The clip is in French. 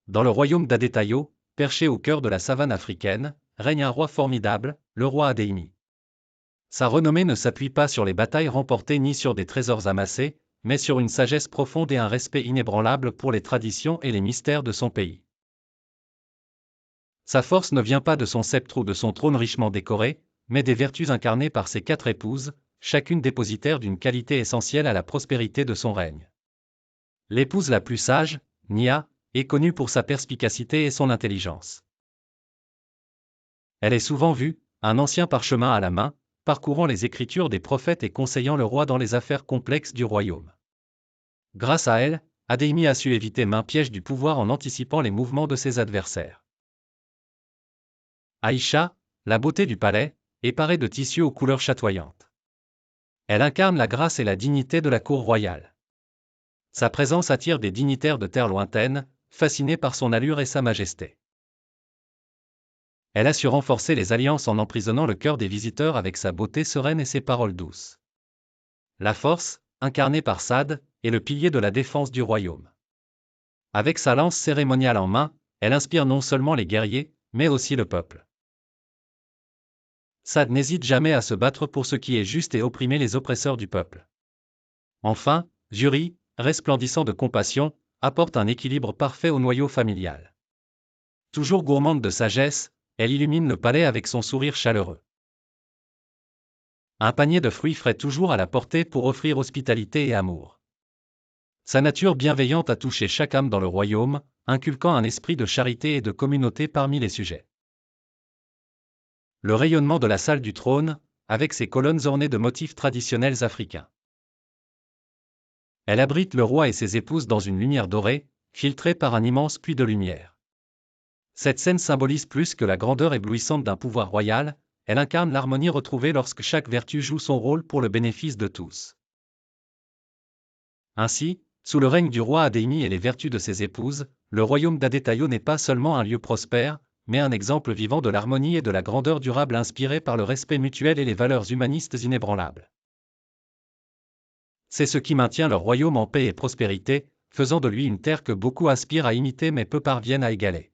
Dans le royaume d'Adétayo, perché au cœur de la savane africaine, règne un roi formidable, le roi Adéimi. Sa renommée ne s'appuie pas sur les batailles remportées ni sur des trésors amassés, mais sur une sagesse profonde et un respect inébranlable pour les traditions et les mystères de son pays. Sa force ne vient pas de son sceptre ou de son trône richement décoré, mais des vertus incarnées par ses 4 épouses, chacune dépositaire d'une qualité essentielle à la prospérité de son règne. L'épouse la plus sage, Nia, est connue pour sa perspicacité et son intelligence. Elle est souvent vue, un ancien parchemin à la main, parcourant les écritures des prophètes et conseillant le roi dans les affaires complexes du royaume. Grâce à elle, Adéimi a su éviter maint piège du pouvoir en anticipant les mouvements de ses adversaires. Aïcha, la beauté du palais, est parée de tissus aux couleurs chatoyantes. Elle incarne la grâce et la dignité de la cour royale. Sa présence attire des dignitaires de terres lointaines, fascinés par son allure et sa majesté. Elle a su renforcer les alliances en emprisonnant le cœur des visiteurs avec sa beauté sereine et ses paroles douces. La force, incarnée par Saad, est le pilier de la défense du royaume. Avec sa lance cérémoniale en main, elle inspire non seulement les guerriers, mais aussi le peuple. Saad n'hésite jamais à se battre pour ce qui est juste et opprimer les oppresseurs du peuple. Enfin, Juri, resplendissant de compassion, apporte un équilibre parfait au noyau familial. Toujours gourmande de sagesse, elle illumine le palais avec son sourire chaleureux. Un panier de fruits frais toujours à la portée pour offrir hospitalité et amour. Sa nature bienveillante a touché chaque âme dans le royaume, inculquant un esprit de charité et de communauté parmi les sujets. Le rayonnement de la salle du trône, avec ses colonnes ornées de motifs traditionnels africains. Elle abrite le roi et ses épouses dans une lumière dorée, filtrée par un immense puits de lumière. Cette scène symbolise plus que la grandeur éblouissante d'un pouvoir royal, elle incarne l'harmonie retrouvée lorsque chaque vertu joue son rôle pour le bénéfice de tous. Ainsi, sous le règne du roi Adéimi et les vertus de ses épouses, le royaume d'Adétayo n'est pas seulement un lieu prospère, mais un exemple vivant de l'harmonie et de la grandeur durable inspirée par le respect mutuel et les valeurs humanistes inébranlables. C'est ce qui maintient leur royaume en paix et prospérité, faisant de lui une terre que beaucoup aspirent à imiter mais peu parviennent à égaler.